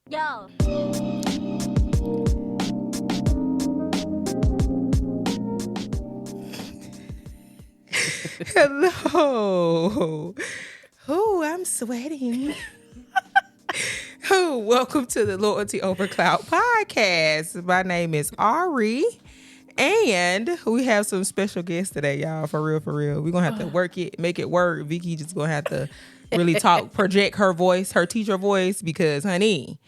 Yo. Hello. Oh, I'm sweating. Oh, welcome to the Loyalty Over Clout podcast. My name is Auri, and we have some special guests today, y'all. For real, for real. We're gonna have to work it, make it work. Vikki just gonna have to really talk, project her voice, her teacher voice, because honey,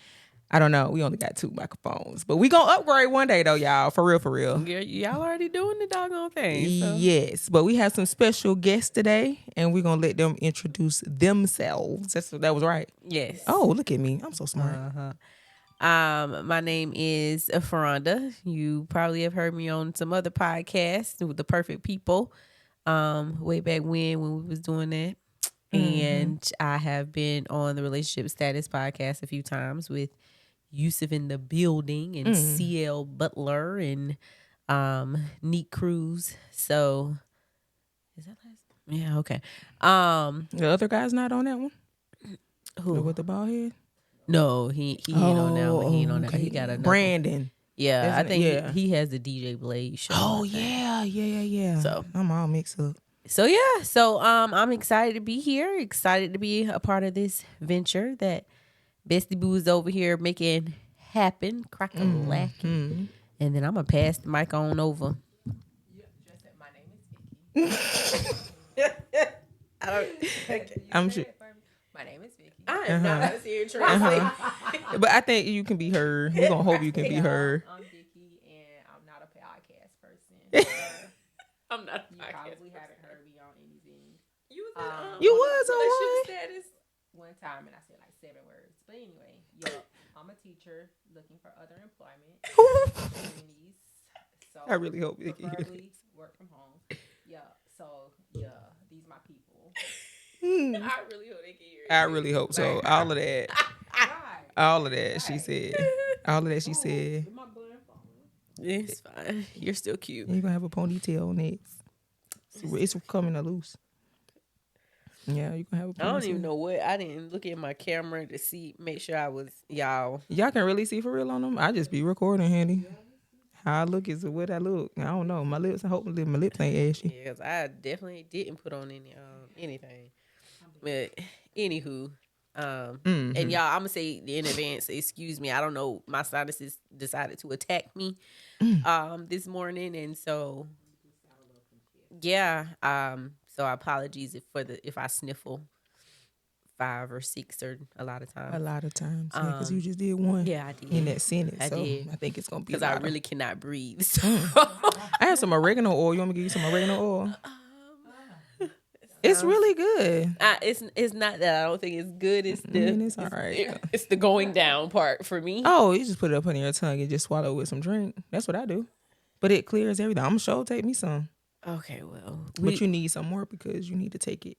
I don't know. We only got 2 microphones, but we gonna upgrade one day though, y'all. For real, for real. Y'all already doing the doggone thing. So. Yes, but we have some special guests today, and we're gonna let them introduce themselves. That was right. Yes. Oh, look at me! I'm so smart. My name is Fraronda. You probably have heard me on some other podcasts with the Perfect People. Way back when we was doing that. And I have been on the Relationship Status podcast a few times with Yusuf in the building and CL Butler and Neat Cruz. So is that last? Yeah, okay. The other guy's not on that one. Who? With the bald head? No, he ain't on that one. He ain't on that. He got another. Brandon. Yeah, I think yeah. he has the DJ Blade show. Oh yeah. So I'm all mixed up. So I'm excited to be here. Excited to be a part of this venture that Bestie Boo is over here making happen, crack-a-lacking. And then I'm gonna pass the mic on over. Just said my name is Vikki. I'm sure. My name is Vikki. I am not here translate. But I think you can be heard. We're gonna hope you can be heard. I'm Vikki, and I'm not a podcast person. I'm not. You probably haven't heard me on anything. You You was on relationship one. status. One time, and I said like 7 words. But anyway, yup, I'm a teacher looking for other employment opportunities. So I really hope Vikki hears preferably work from home. Yeah. So these my people. I really hope they can hear it. I really hope so. All of that. Right. All of that she said. All of that she said. My blind phone. It's fine. You're still cute. You're gonna have a ponytail next. It's coming to loose. Yeah, you gonna have a ponytail. I don't even know what. I didn't look at my camera to see, make sure I was y'all. Y'all can really see for real on them. I just be recording, handy. How I look is what I look. I don't know. My lips. I hope my lips ain't ashy. Yeah, 'cause I definitely didn't put on anything. But anywho, and y'all, I'm gonna say in advance, excuse me. I don't know. My sinuses decided to attack me this morning, and so yeah. So apologies if I sniffle 5 or 6 or a lot of times. A lot of times, because you just did one. Yeah, I did In that sentence, I so did. I think it's gonna be. Because I really cannot breathe. So. I have some oregano oil. You want me to give you some oregano oil? It's really good. It's not that I don't think it's good. It's the It's all right. It's the going down part for me. Oh, you just put it up under your tongue and just swallow it with some drink. That's what I do. But it clears everything. I'm sure take me some. Okay, well, But you need some more because you need to take it.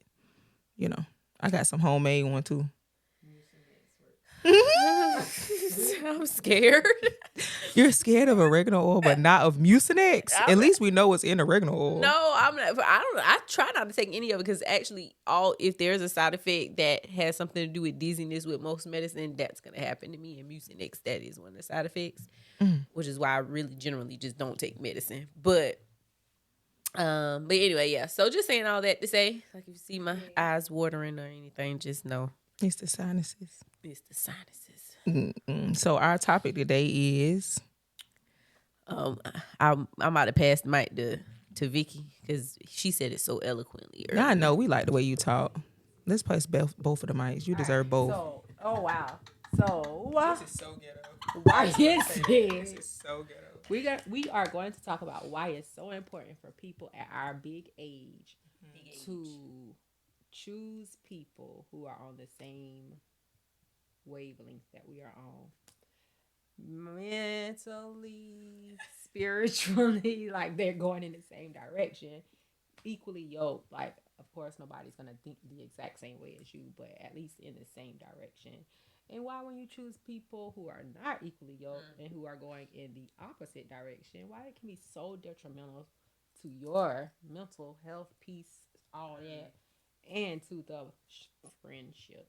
You know, I got some homemade one too. I'm scared. You're scared of oregano oil, but not of Mucinex. At least we know what's in oregano oil. No, I'm not. I try not to take any of it because actually, if there's a side effect that has something to do with dizziness with most medicine, that's gonna happen to me. And Mucinex, that is one of the side effects, which is why I really generally just don't take medicine. But anyway, yeah. So just saying all that to say, like if you see my eyes watering or anything, just know It's the sinuses. it's the sinuses. So our topic today is I'm about to pass the mic to Vikki because she said it so eloquently earlier. I know we like the way you talk. Let's place both of the mics. You deserve both. So, oh wow. So This is so ghetto. why is This it? is so ghetto. We are going to talk about why it's so important for people at our big age to choose people who are on the same wavelength that we are on. Mentally, spiritually, like they're going in the same direction, equally yoked. Like, of course, nobody's gonna think the exact same way as you, but at least in the same direction. And why, when you choose people who are not equally yoked and who are going in the opposite direction, why it can be so detrimental to your mental health, peace, all that, and to the friendship.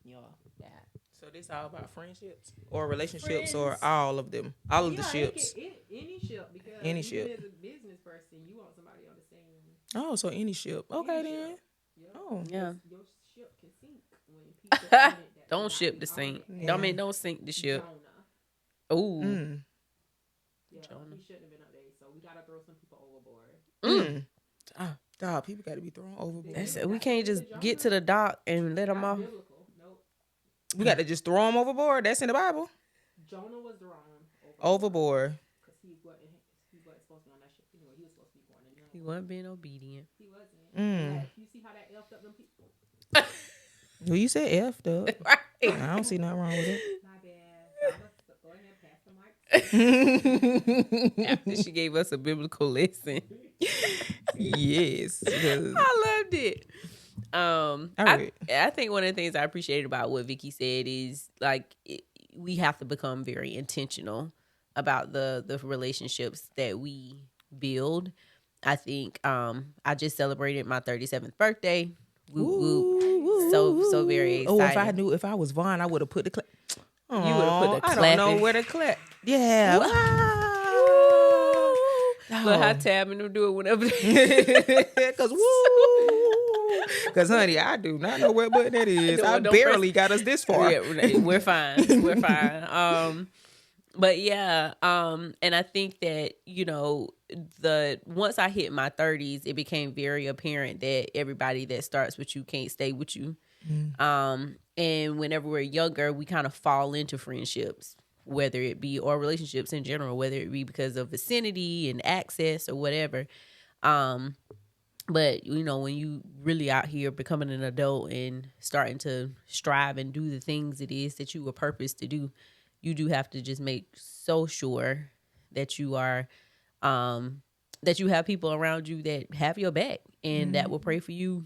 You know, that. So this all about friendships or relationships or all of them, all of the ships. Any ship, because Any even ship. as a business person, you want somebody on the same. Oh, so any ship. Okay Any then. ship. Yep. Oh. Yeah. Your ship can sink when people on it that Don't cannot ship be the on sink. it. Don't sink the ship. Jonah. Ooh. Yeah, Jonah. he shouldn't have been up there. So we gotta throw some people overboard. Dog, people got to be thrown overboard. We can't just get to the dock and let them off. Biblical. Nope. We got to just throw them overboard. That's in the Bible. Jonah was thrown Overboard. because he wasn't supposed to be on that ship anyway. He was supposed to be going in. He wasn't being obedient. He wasn't. Like, you see how that effed up them people? Well, you said F, though. Right. I don't see nothing wrong with it. My bad. Go ahead, pass the mic. After she gave us a biblical lesson. Yes. I loved it. Right. I think one of the things I appreciated about what Vikki said is like we have to become very intentional about the relationships that we build. I think I just celebrated my 37th birthday. Whoop, whoop. So very excited. Oh, if I was Vaughn, I would have put the clap. You would have put the I clap. don't know where the clap. Yeah. Look how Tab and them do it whenever. Because honey, I do not know what button that is. I barely got us this far. Yeah, we're fine. We're fine. But yeah, and I think that, you know, once I hit my 30s, it became very apparent that everybody that starts with you can't stay with you. And whenever we're younger, we kind of fall into friendships, whether it be, or relationships in general, whether it be because of vicinity and access or whatever. But, you know, when you really out here becoming an adult and starting to strive and do the things it is that you were purposed to do, you do have to just make so sure that you are, that you have people around you that have your back and that will pray for you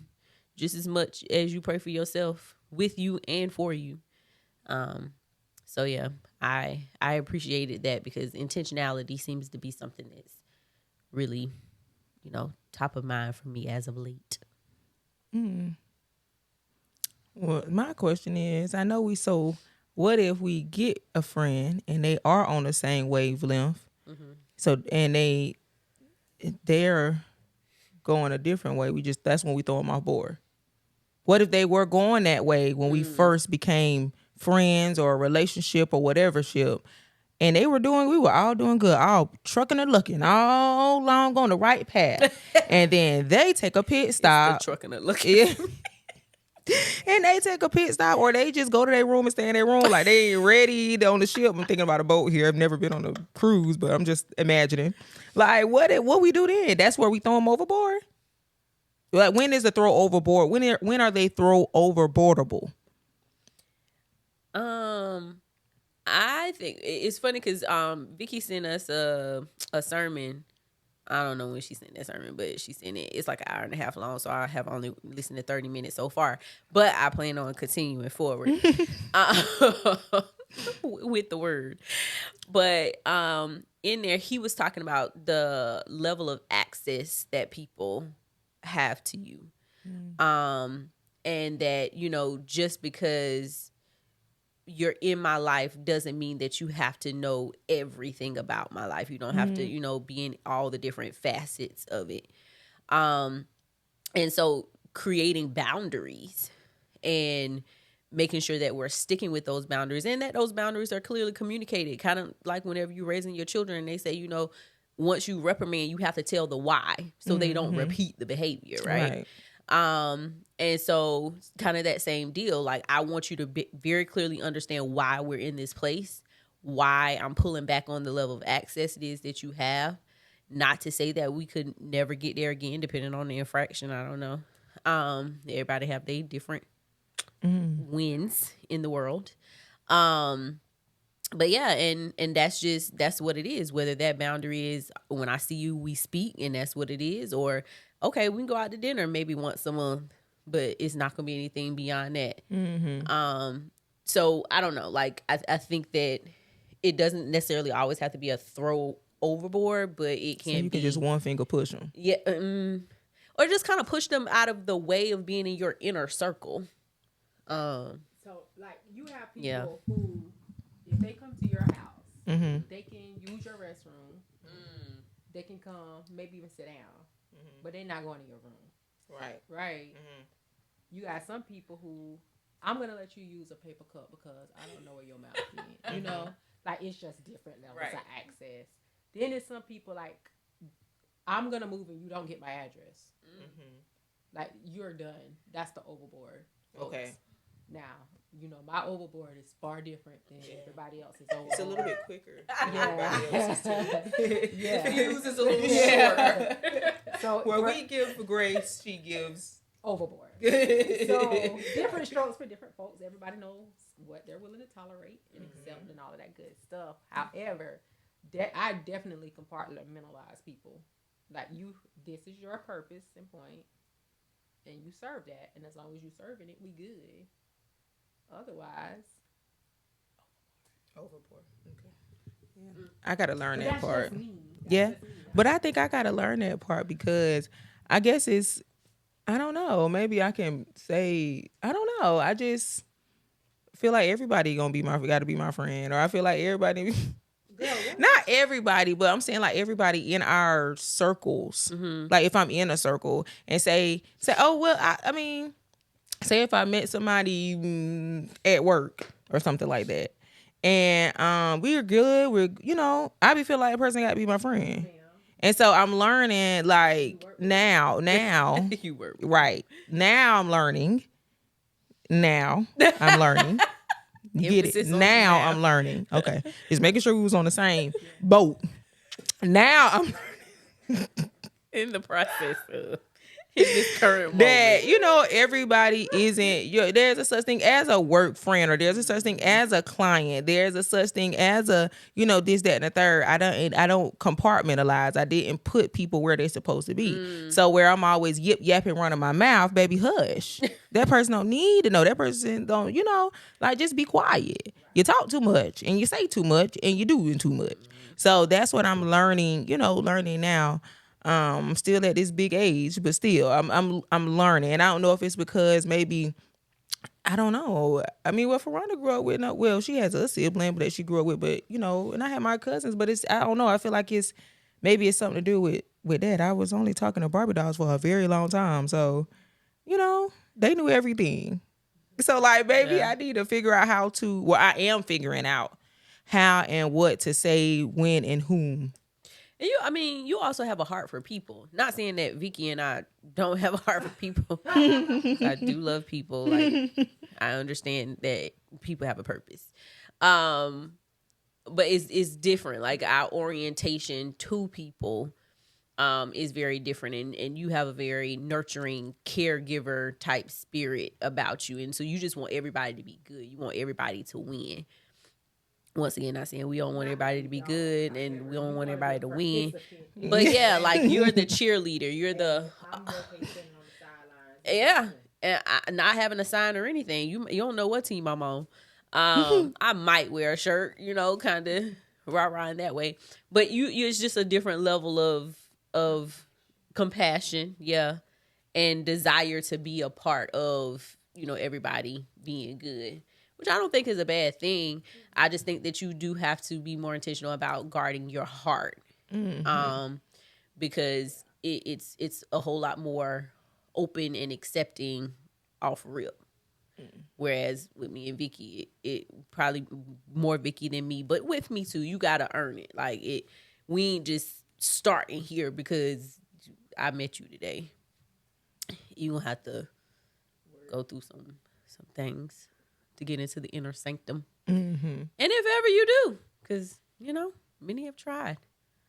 just as much as you pray for yourself, with you and for you. So yeah, I appreciated that because intentionality seems to be something that's really, you know, top of mind for me as of late. Well, my question is, I know what if we get a friend and they are on the same wavelength? So, and they're going a different way. That's when we throw them off board. What if they were going that way when we first became friends or a relationship or whatever ship, and we were all doing good, all trucking and looking, all along on the right path, and then they take a pit stop. Trucking and looking. And they take a pit stop, or they just go to their room and stay in their room like they ain't ready on the ship. I'm thinking about a boat here. I've never been on a cruise, but I'm just imagining. Like, what we do then? That's where we throw them overboard? Like, when is the throw overboard? When are they throw overboardable? I think it's funny because Vikki sent us a sermon. I don't know when she sent that sermon, but she sent it. It's like an hour and a half long, so I have only listened to 30 minutes so far. But I plan on continuing forward with the word. But in there, he was talking about the level of access that people have to you. And that, you know, just because you're in my life doesn't mean that you have to know everything about my life. You don't have to, you know, be in all the different facets of it. And so creating boundaries and making sure that we're sticking with those boundaries and that those boundaries are clearly communicated. Kind of like whenever you're raising your children and they say, you know, once you reprimand, you have to tell the why so they don't repeat the behavior, right? And so kind of that same deal, like I want you to very clearly understand why we're in this place, why I'm pulling back on the level of access it is that you have. Not to say that we could never get there again, depending on the infraction. I don't know. Everybody have their different wins in the world. But yeah, and that's what it is. Whether that boundary is when I see you, we speak, and that's what it is, or okay, we can go out to dinner maybe once a month, but it's not gonna be anything beyond that. So I don't know. Like I think that it doesn't necessarily always have to be a throw overboard, but it can. So you can just one finger push them. Yeah, or just kind of push them out of the way of being in your inner circle. So, like, you have Yeah. people who, if they come to your house, Mm-hmm. they can use your restroom. They can come, maybe even sit down, but they're not going to your room. Right. Right. You got some people who, I'm gonna let you use a paper cup because I don't know where your mouth is. You know, like it's just different levels of access. Then there's some people like, I'm gonna move and you don't get my address. Like you're done. That's the overboard. Folks. Okay. Now, you know, my overboard is far different than everybody else's overboard. It's a little bit quicker. Yeah. The fuse is a little shorter. So where we give grace, she gives overboard. So different strokes for different folks. Everybody knows what they're willing to tolerate and accept and all of that good stuff. However, I definitely compartmentalize people. Like this is your purpose and point, and you serve that. And as long as you serving it, we good. Otherwise, overboard. Okay. Yeah. I gotta learn that part. Yeah, but I think I gotta learn that part because I guess it's, I don't know. Maybe I can say, I don't know. I just feel like everybody got to be my friend, or I feel like everybody. Not everybody, but I'm saying like everybody in our circles. Like if I'm in a circle and say, oh well, I mean, say if I met somebody at work or something like that, and we're good, I be feel like a person got to be my friend. And so I'm learning like now You work right now I'm learning. Now I'm learning. You get it? Now I'm learning. Okay, just making sure we was on the same boat. Now I'm in the process of in this current moment. that everybody isn't. There's a such thing as a work friend, or there's a such thing as a client. There's a such thing as a this, that, and the third. I don't compartmentalize. I didn't put people where they're supposed to be. So where I'm always yip yapping running my mouth, baby, hush. That person don't need to know. That person don't like just be quiet. You talk too much and you say too much and you doing too much. So that's what I'm learning. Learning now. I'm still at this big age, but still, I'm learning, and I don't know if it's because maybe I don't know. I mean, Fraronda grew up with, she has a sibling that she grew up with, but and I had my cousins, but I don't know. I feel like it's something to do with that. I was only talking to Barbie dolls for a very long time, so they knew everything. So like, baby, I need to figure out how to. Well, I am figuring out how and what to say, when, and whom. And you also have a heart for people. Not saying that Vikki and I don't have a heart for people. I do love people. Like, I understand that people have a purpose. But it's different. Like, our orientation to people is very different. And you have a very nurturing caregiver type spirit about you. And so you just want everybody to be good. You want everybody to win. Once again, not saying we don't want everybody to be good and we don't want everybody to win. But yeah, like you're the cheerleader. You're the yeah. And not having a sign or anything. You don't know what team I'm on. I might wear a shirt, kind of rah-rah in that way. But you it's just a different level of compassion, yeah, and desire to be a part of, everybody being good. Which I don't think is a bad thing. I just think that you do have to be more intentional about guarding your heart, because it's a whole lot more open and accepting off rip. Whereas with me and Vikki, it probably more Vikki than me, but with me too, you gotta earn it. Like we ain't just starting here because I met you today. You gonna have to go through some things to get into the inner sanctum. And if ever you do, because, many have tried.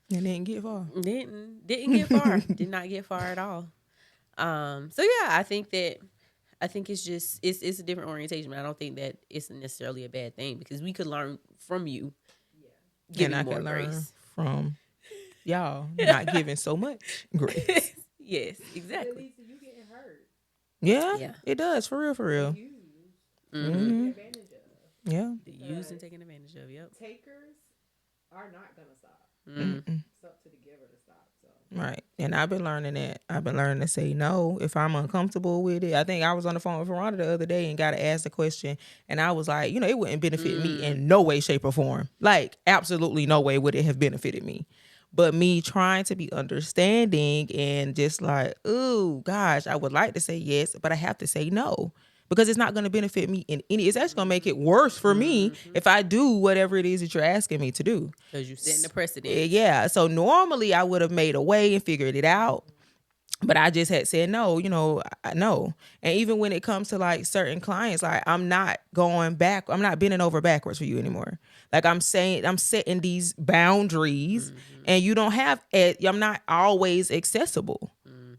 And didn't get far. Didn't get far. Did not get far at all. So yeah, I think it's just, it's a different orientation, but I don't think that it's necessarily a bad thing because we could learn from you. And I can learn from y'all not giving so much grace. Yes, exactly. At least you getting hurt. Yeah, it does. For real. Taking advantage of. Yeah. The used and taken advantage of, yep. Takers are not going to stop. Mm-mm. It's up to the giver to stop. So Right. And I've been learning that. I've been learning to say no if I'm uncomfortable with it. I think I was on the phone with Veronica the other day and got to ask the question. And I was like, it wouldn't benefit me in no way, shape, or form. Like, absolutely no way would it have benefited me. But me trying to be understanding and just like, oh, gosh, I would like to say yes, but I have to say no. Because it's not going to benefit me in any. It's actually going to make it worse for me if I do whatever it is that you're asking me to do. Because you're setting the precedent. Yeah. So normally I would have made a way and figured it out. But I just had said no, no. And even when it comes to like certain clients, like I'm not going back. I'm not bending over backwards for you anymore. Like I'm setting these boundaries and you don't have it. I'm not always accessible.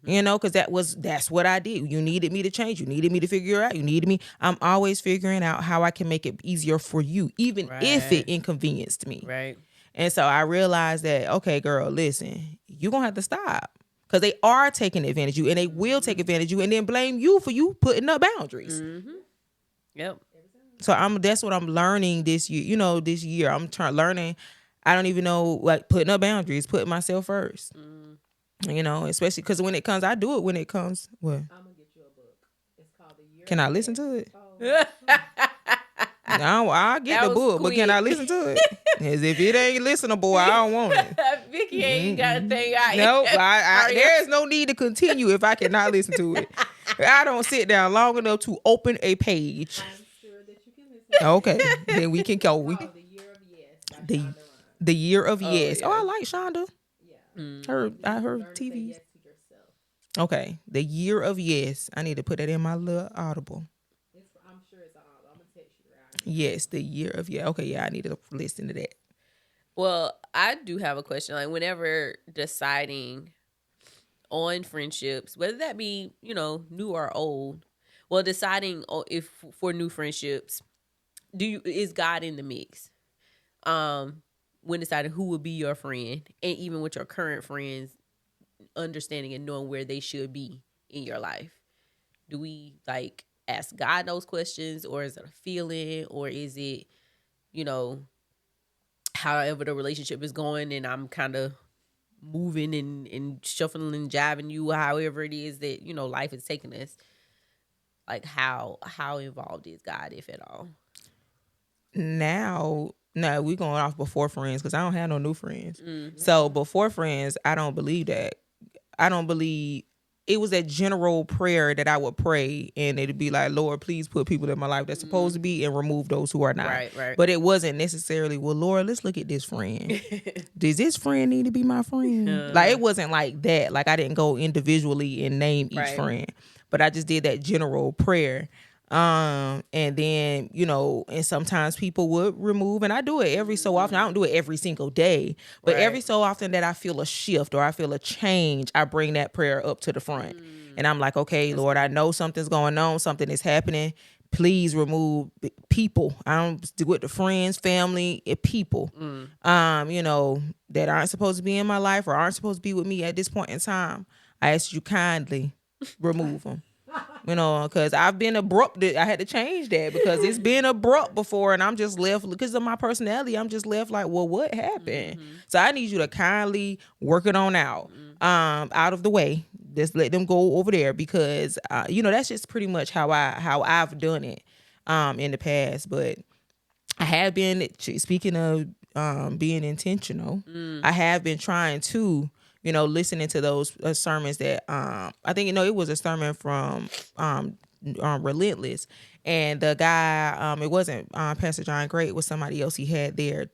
Because that's what I did. You needed me to change. You needed me to figure it out. You needed me. I'm always figuring out how I can make it easier for you, even if it inconvenienced me. Right. And so I realized that, okay, girl, listen, you're going to have to stop. Because they are taking advantage of you and they will take advantage of you and then blame you for you putting up boundaries. Mm-hmm. Yep. So that's what I'm learning this year. This year I'm learning. I don't even know, like, putting up boundaries, putting myself first. Especially because when it comes, I do it when it comes. What? I'm gonna get you a book. It's called The Year. Can I listen to it? No, I'll get the book, but can I listen to it? Because if it ain't listenable, I don't want it. Vikki ain't got a thing out. Nope, there is no need to continue if I cannot listen to it. I don't sit down long enough to open a page. I'm sure that you can listen. Okay, then we can go. The Year of Yes. By The Shonda Rhimes. the Year of Yes. yeah. Oh, I like Shonda. Yeah. I heard Learn to say TV. yes to yourself. Okay, The Year of Yes. I need to put that in my little Audible. I'm sure it's all. I'm gonna text you around. Yes, The Year of Yes. Okay, yeah, I need to listen to that. Well, I do have a question. Like, whenever deciding on friendships, whether that be, new or old, deciding if for new friendships, is God in the mix? When deciding who will be your friend, and even with your current friends, understanding and knowing where they should be in your life, do we like ask God those questions, or is it a feeling, or is it, however the relationship is going, and I'm kind of moving and shuffling and jiving you, however it is that life is taking us? Like, how involved is God, if at all? Now, no, we going off before friends because I don't have no new friends. So before friends, I don't believe that. I don't believe it was a general prayer that I would pray, and it'd be like, Lord, please put people in my life that's supposed to be and remove those who are not. Right. But it wasn't necessarily, well, Lord, let's look at this friend. Does this friend need to be my friend? Like, it wasn't like that. Like, I didn't go individually and name each friend, but I just did that general prayer. And then, and sometimes people would remove, and I do it every so often. I don't do it every single day, but every so often that I feel a shift or I feel a change, I bring that prayer up to the front. And I'm like, okay, Lord, I know something's going on. Something is happening. Please remove people. I don't do it to friends, family, people, that aren't supposed to be in my life or aren't supposed to be with me at this point in time. I ask you kindly remove them. Because I've been abrupt. I had to change that because it's been abrupt before, and I'm just left because of my personality. I'm just left like, well, what happened? So I need you to kindly work it on out of the way. Just let them go over there because that's just pretty much how I've done it in the past. But I have been, speaking of being intentional, I have been trying to. Listening to those sermons that I think it was a sermon from Relentless, and the guy it wasn't Pastor John Gray, it was somebody else he had there.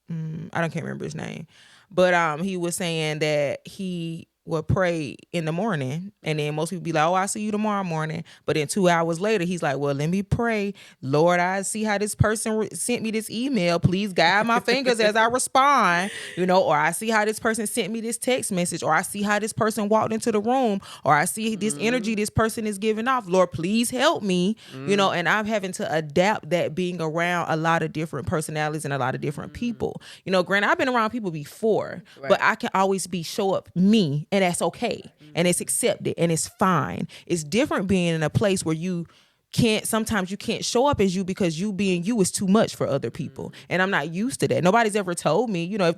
I can't remember his name, but he was saying that he would pray in the morning, and then most people be like, oh, I'll see you tomorrow morning. But then 2 hours later, he's like, well, let me pray. Lord, I see how this person sent me this email. Please guide my fingers as I respond, or I see how this person sent me this text message, or I see how this person walked into the room, or I see this energy this person is giving off. Lord, please help me, and I'm having to adapt that being around a lot of different personalities and a lot of different people. Granted, I've been around people before, but I can always show up me. And that's okay. And it's accepted and it's fine. It's different being in a place where you sometimes you can't show up as you because you being you is too much for other people. And I'm not used to that. Nobody's ever told me, if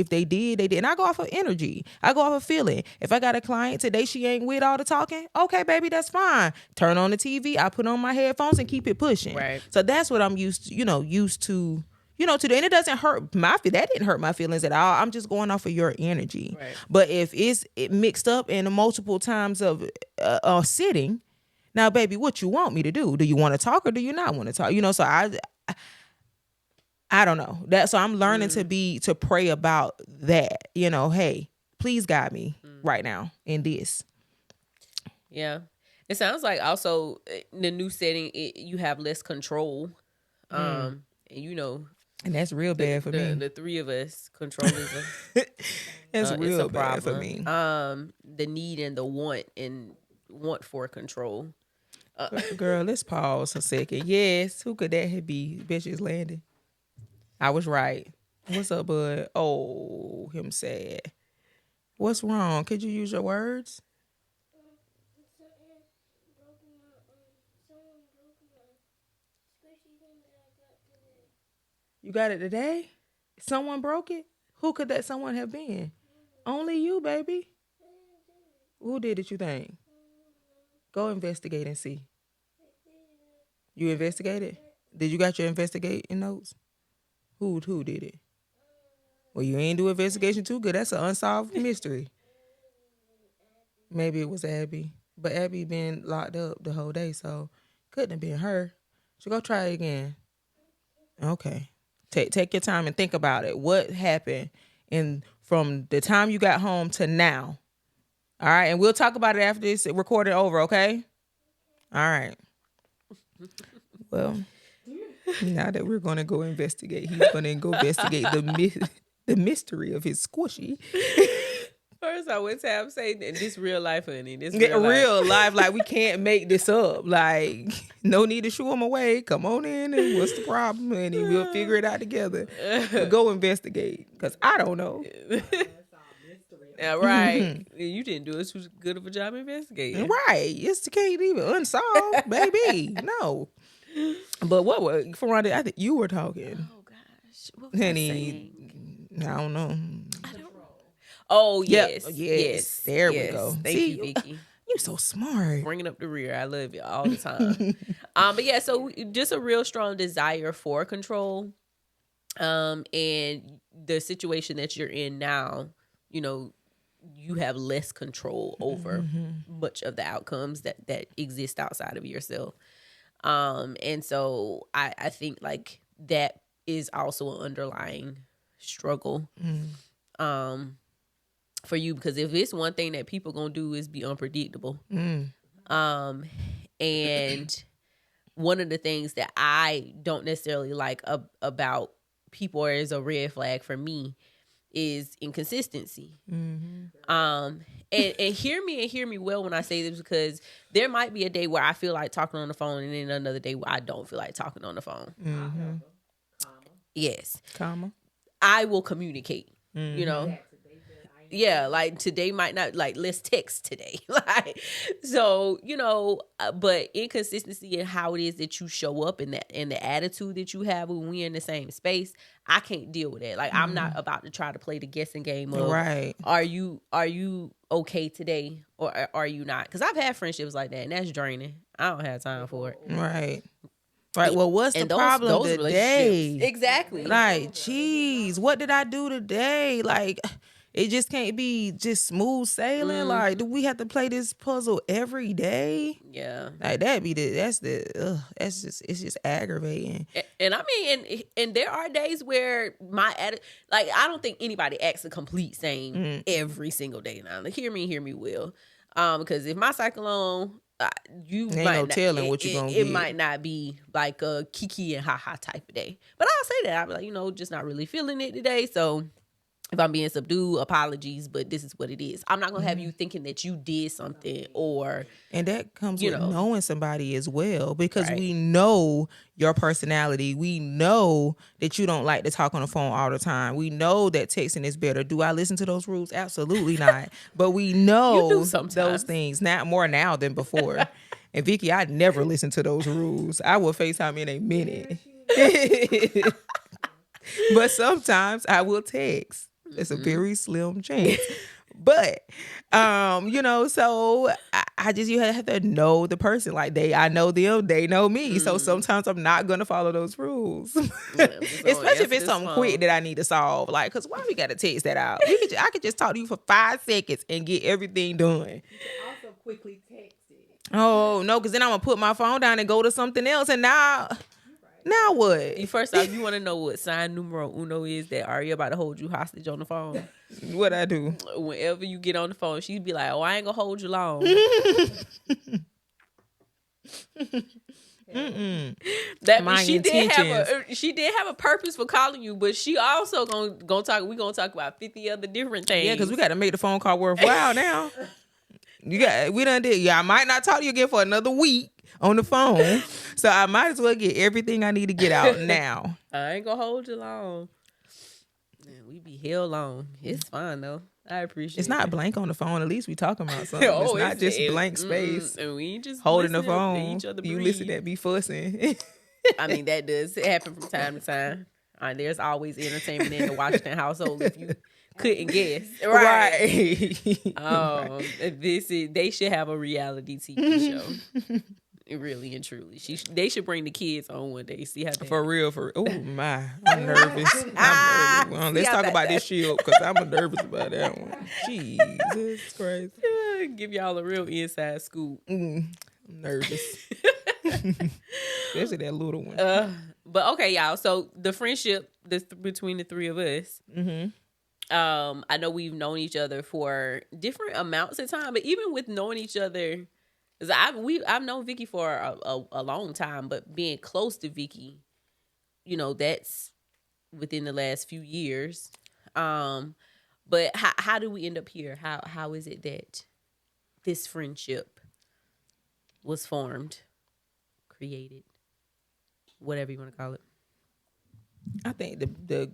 they did, they did. And I go off of energy. I go off of feeling. If I got a client today, she ain't with all the talking. Okay, baby, that's fine. Turn on the TV. I put on my headphones and keep it pushing. Right. So that's what I'm used to, to do. And it doesn't hurt that didn't hurt my feelings at all. I'm just going off of your energy. Right. But if it mixed up in multiple times of sitting, now, baby, what you want me to do? Do you want to talk or do you not want to talk? So I don't know that. So I'm learning to pray about that. Hey, please guide me right now in this. Yeah, it sounds like also in the new setting, you have less control. And and that's real bad for me. The three of us control is that's real it's a bad problem for me. The need and the want for control. Girl, let's pause a second. Yes, who could that be? Bitches landing. I was right. What's up, bud? Oh, him sad. What's wrong? Could you use your words? You got it today? Someone broke it? Who could that someone have been? Only you, baby. Who did it, you think? Go investigate and see. You investigated? Did you got your investigating notes? Who did it? Well, you ain't do investigation too good. That's an unsolved mystery. Maybe it was Abby. But Abby been locked up the whole day, so couldn't have been her. So go try it again. Okay. Take your time and think about it. What happened from the time you got home to now? All right, and we'll talk about it after this recording over, okay? All right. Well, now that we're going to go investigate, he's going to go investigate the mystery of his squishy. First, I would say this real life, honey. This real life. Like, we can't make this up. Like, no need to shoo him away. Come on in, and what's the problem, honey? We'll figure it out together. But go investigate, because I don't know. Yeah, right. You didn't do as good of a job investigating. Right. It's can't even unsolved, baby. No. But what was Fraronda? I think you were talking. Oh gosh, what was I saying? I don't know. Oh yes. There we go. Thank you, Vikki. You so smart. Bringing up the rear. I love you all the time. But yeah, so just a real strong desire for control. And the situation that you're in now, you have less control over much of the outcomes that exist outside of yourself. And so I think like that is also an underlying struggle for you, because if it's one thing that people gonna do is be unpredictable. And one of the things that I don't necessarily like about people, or is a red flag for me, is inconsistency. And hear me well when I say this, because there might be a day where I feel like talking on the phone, and then another day where I don't feel like talking on the phone. Yes. I will communicate, Yeah, like today might not, like let's text today. Like, so, but inconsistency in how it is that you show up and the attitude that you have when we're in the same space, I can't deal with that. Like, I'm not about to try to play the guessing game of, right, are you okay today or are you not? Because I've had friendships like that, and that's draining. I don't have time for it. Right. Well, what's the problem today? Exactly. Like, geez, what did I do today? Like, it just can't be just smooth sailing. Like, do we have to play this puzzle every day? Yeah. Like, it's just aggravating. And I mean, and there are days where I don't think anybody acts the complete same every single day. Now, like, hear me well. Because if my cycle on, you ain't might no not, telling what you're gonna get. It get. might not be like a kiki and haha type of day. But I'll say that. I'll be like, just not really feeling it today. So if I'm being subdued, apologies, but this is what it is. I'm not going to have you thinking that you did something And that comes with knowing somebody as well, because right. we know your personality. We know that you don't like to talk on the phone all the time. We know that texting is better. Do I listen to those rules? Absolutely not. But we know those things, not more now than before. And Vikki, I never listen to those rules. I will FaceTime in a minute. But sometimes I will text. It's a very slim chance. But so I just, you have to know the person. Like I know them, they know me. So sometimes I'm not gonna follow those rules. Especially if it's something quick that I need to solve. Like, cause why we gotta text that out? I could just talk to you for 5 seconds and get everything done. You can also quickly text it. Oh no, cause then I'm gonna put my phone down and go to something else, and now what? First off, you want to know what sign numero uno is that Auri about to hold you hostage on the phone? What I do? Whenever you get on the phone, she'd be like, "Oh, I ain't gonna hold you long." That she did have a purpose for calling you, but she also gonna talk. We gonna talk about 50 other different things. Yeah, because we got to make the phone call worthwhile now. We done did. Yeah, I might not talk to you again for another week on the phone, so I might as well get everything I need to get out now. I ain't gonna hold you long. Man, we be hell long. It's fine though. I appreciate it. It's not blank on the phone. At least we talking about something. It's not just blank space. And we ain't just holding the phone. Each other you breathe. listen at me fussing. I mean, that does happen from time to time. There's always entertainment in the Washington household if you couldn't guess. Right. They should have a reality TV show. Really and truly. They should bring the kids on one day. See how they For real. Oh my. I'm nervous. Well, let's talk about this shield because I'm nervous about that one. Jesus Christ. Give y'all a real inside scoop. I'm nervous. Especially that little one. But okay, y'all. So the friendship between the three of us. I know we've known each other for different amounts of time, but even with knowing each other, because I've known Vikki for a long time, but being close to Vikki, that's within the last few years. But how do we end up here? How is it that this friendship was formed, created, whatever you want to call it? I think the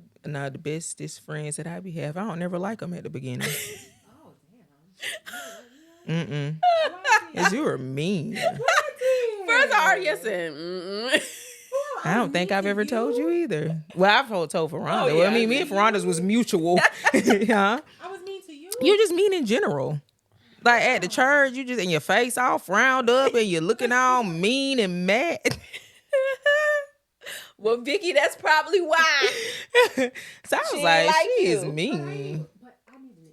bestest friends that I have, I don't never like them at the beginning. Oh damn! Cause you were mean. First, I already said, I don't think I've ever told you either. Well, I've told Fraronda. Well, I mean, me and Fraronda's was mutual. Huh? I was mean to you. You're just mean in general. Like at the church, you just in your face all frowned up and you're looking all mean and mad. Well, Vikki, that's probably why. So I was like, she is mean. But I need an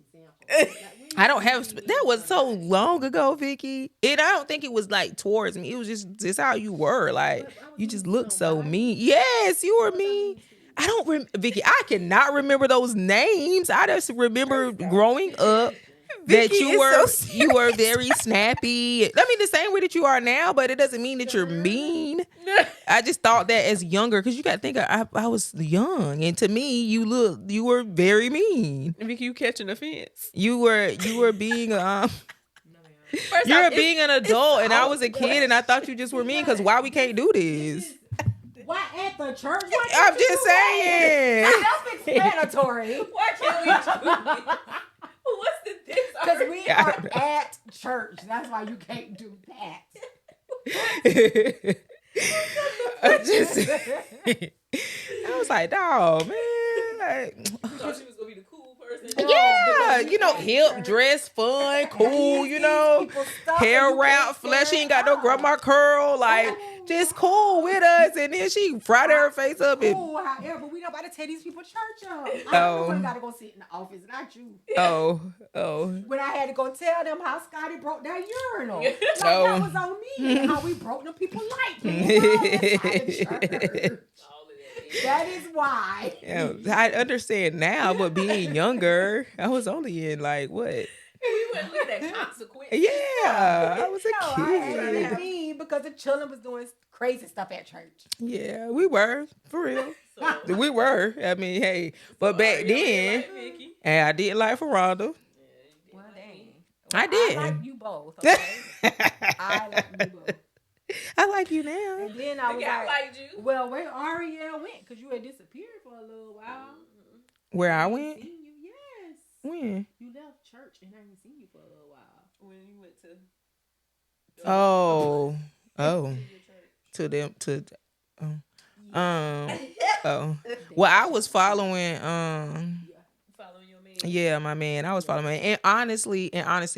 example. I don't have. That was so long ago, Vikki. I don't think it was like towards me. It was just how you were. Like you just looked so mean. Yes, you were mean. I don't, Vikki. I cannot remember those names. I just remember growing up. That you were very snappy. I mean, the same way that you are now, but it doesn't mean that you're mean. I just thought that as younger, because you got to think I was young, and to me, you were very mean. Vikki, you catching offense? You were being you were being an adult, and I was a kid, and I thought you just were mean. Because why we can't do this? Why at the church? I'm just saying. Self-explanatory. Why can't we do this? What's the difference? Because we are at church. That's why you can't do that. I was like, dog, man. You thought she was gonna be the cool person? Yeah, hip, dress, fun, cool, hair wrap, flesh. She ain't got no grandma curl, like just cool with us. And then she fried her face up. However, we don't about to tear these people church up. I gotta go sit in the office, not you. Oh. When I had to go tell them how Scotty broke that urinal, that was on me. And how we broke them people That is why. Yeah, I understand now, but being younger, I was only in like what? We wouldn't look at consequences. Yeah, I was a kid. I mean, because the children was doing crazy stuff at church. Yeah, we were for real. We were. I mean, hey, but back then, and I didn't like Fraronda. Well, dang. I did. I like you both. Okay? I like you both. I like you now. And then I was liked you. Well, where Ariel went? Because you had disappeared for a little while. Where I I went? seen you. Yes. When? You left church and I didn't see you for a little while. When you went to Oh, oh, to them to. Oh. Oh. Well, I was following. Following your man. Yeah, my man. I was following my man. And honestly,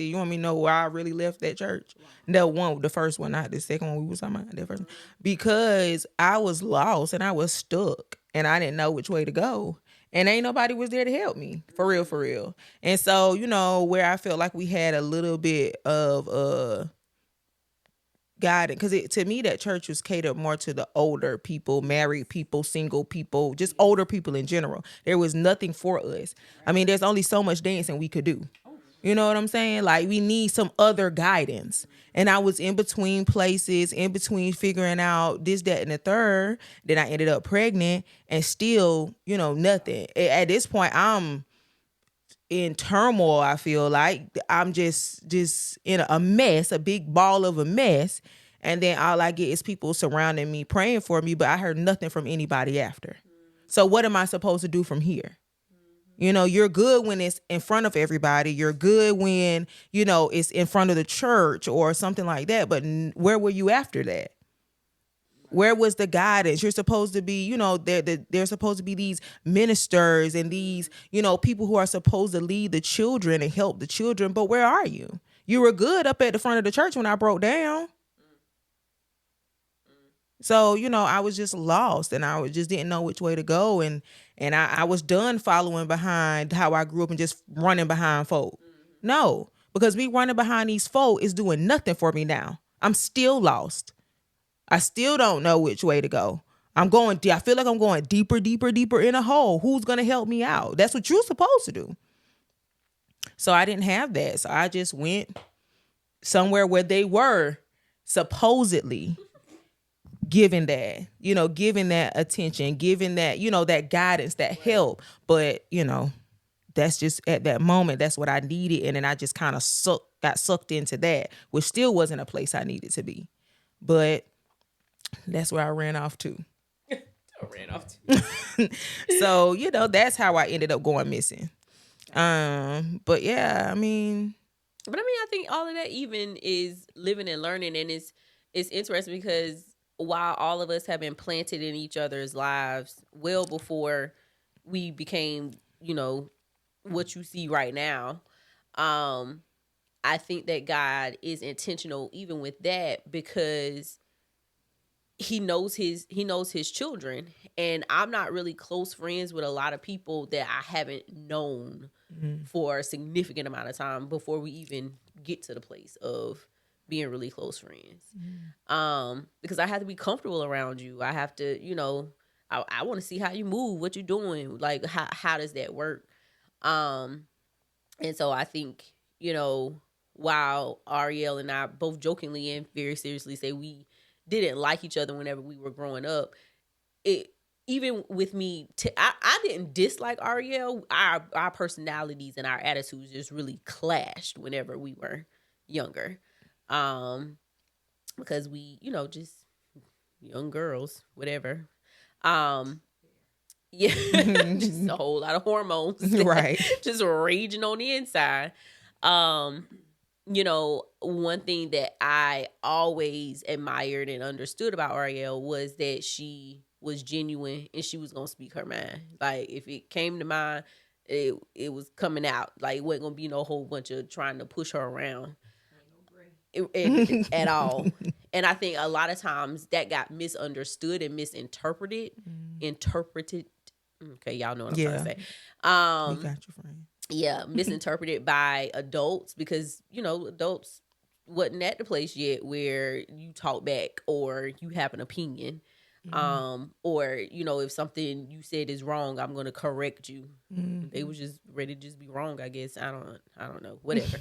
you want me to know why I really left that church? The first one, not the second one we was talking about. The first one. Because I was lost and I was stuck and I didn't know which way to go. And ain't nobody was there to help me. For real, for real. And so, where I felt like we had a little bit of guidance, because to me that church was catered more to the older people, married people, single people, just older people in general. There was nothing for us. I mean, there's only so much dancing we could do. You know what I'm saying? Like, we need some other guidance. And I was in between places, in between figuring out this, that, and the third. Then I ended up pregnant and still, nothing. At this point, I'm in turmoil. I feel like I'm just in a mess, a big ball of a mess. And then all I get is people surrounding me, praying for me, but I heard nothing from anybody after. So what am I supposed to do from here? You're good when it's in front of everybody. You're good when, it's in front of the church or something like that. But where were you after that? Where was the guidance? You're supposed to be, there's supposed to be these ministers and these, people who are supposed to lead the children and help the children. But where are you? You were good up at the front of the church when I broke down. So, I was just lost and I just didn't know which way to go. And I was done following behind how I grew up and just running behind folk. No, because me running behind these folk is doing nothing for me now. I'm still lost. I still don't know which way to go. I feel like I'm going deeper in a hole. Who's going to help me out? That's what you're supposed to do. So I didn't have that. So I just went somewhere where they were supposedly giving that attention, giving that, that guidance, that help. But, that's just at that moment, that's what I needed. And then I just kind of got sucked into that, which still wasn't a place I needed to be. But that's where I ran off to. So, that's how I ended up going missing. But yeah, I think all of that even is living and learning. And it's interesting because while all of us have been planted in each other's lives well before we became, what you see right now, I think that God is intentional even with that because he knows his children. And I'm not really close friends with a lot of people that I haven't known for a significant amount of time before we even get to the place of being really close friends. Because I have to be comfortable around you. I have to, I want to see how you move, what you're doing, like how does that work? And so I think, while Ariel and I both jokingly and very seriously say we didn't like each other whenever we were growing up, even with me, I didn't dislike Ariel. Our personalities and our attitudes just really clashed whenever we were younger. Because we, just young girls, whatever. Yeah, just a whole lot of hormones, right? Just raging on the inside. One thing that I always admired and understood about Ariel was that she was genuine and she was gonna speak her mind. Like if it came to mind, it was coming out. Like it wasn't gonna be no whole bunch of trying to push her around at all. And I think a lot of times that got misunderstood and misinterpreted. Okay, y'all know what I'm trying to say. You got your friend. Yeah, misinterpreted by adults because, adults wasn't at the place yet where you talk back or you have an opinion. Or, if something you said is wrong, I'm going to correct you. They was just ready to just be wrong, I guess. I don't know, whatever.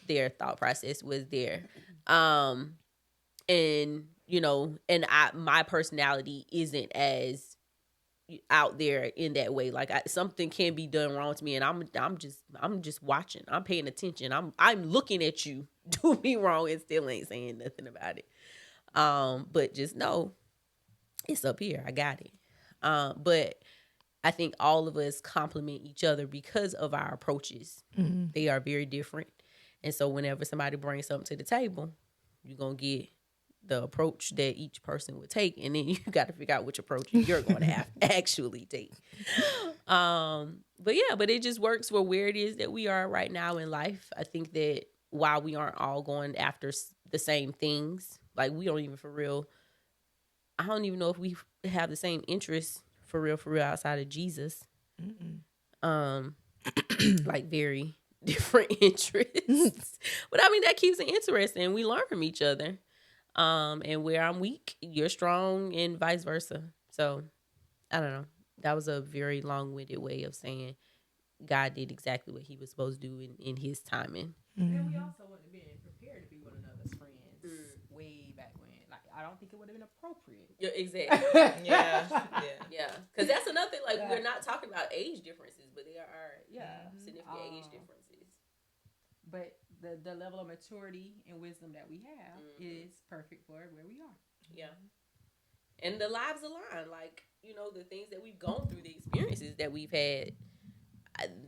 Their thought process was there. And my personality isn't as out there in that way. Like something can be done wrong to me and I'm just watching. I'm paying attention. I'm looking at you do me wrong and still ain't saying nothing about it. But just know it's up here. I got it. But I think all of us complement each other because of our approaches. They are very different. And so whenever somebody brings something to the table, you're going to get the approach that each person would take. And then you got to figure out which approach you're going to have actually take. But it just works for where it is that we are right now in life. I think that while we aren't all going after the same things, like we don't even for real, I don't even know if we have the same interests for real outside of Jesus. Like very different interests. But I mean, that keeps it interesting. We learn from each other. And where I'm weak, you're strong, and vice versa. So I don't know. That was a very long-winded way of saying God did exactly what he was supposed to do in his timing. And we also wouldn't have been prepared to be one another's friends way back when. Like, I don't think it would have been appropriate. Yeah, exactly. Yeah. Because that's another thing. Like, we're not talking about age differences, but there are significant age differences. But the level of maturity and wisdom that we have is perfect for where we are. Yeah. And the lives align. Like, the things that we've gone through, the experiences that we've had,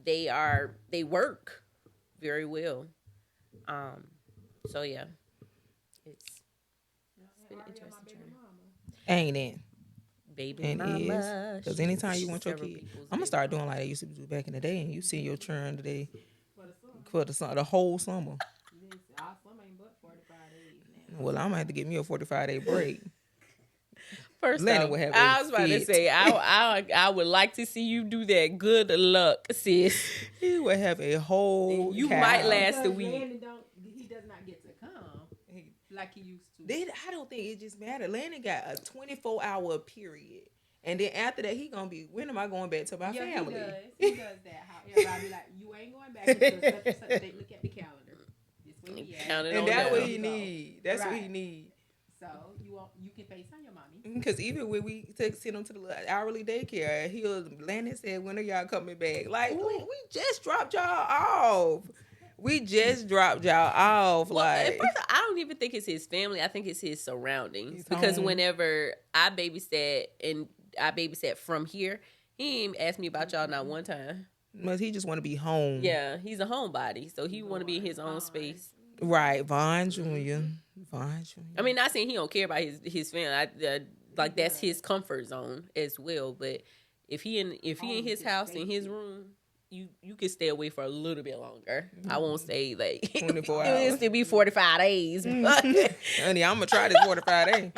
they work very well. So yeah, it's been an interesting journey. Ain't it? Baby And mama. because anytime you want your Several kid, people's I'm gonna baby start doing mama. like I used to do back in the day, and you see your churn today for the whole summer. Our summer ain't but 45 days now. Well, I'm gonna have to get me a 45-day break. First Lenny off, would have I a was about to fit. say, I would like to see you do that. Good luck, sis. He would have a whole. You cow. might last a Because week. he does not get to come like he used to. I don't think it just matters. Landon got a 24-hour period. And then after that, he gonna be, when am I going back to my family? He does that. However, I be like, you ain't going back until such and such date. Look at the calendar. This way we at. And And that's what down. he need. That's what he need. So you can FaceTime your mommy. Because even when we send him to the hourly daycare, Landon said, when are y'all coming back? Like, we just dropped y'all off. Well, at Like, first, I don't even think it's his family. I think it's his surroundings. Because whenever I babysat from here, he ain't asked me about y'all not one time. must he just want to be home? Yeah, he's a homebody, so he want to be in his own space. Right, Vaughn Jr. I mean, not saying he don't care about his family. Like that's his comfort zone as well. But if he in his house in his room, you can stay away for a little bit longer. I won't say like 24 It'll hours. still be 45 days. But, Honey, I'm gonna try this 45 days.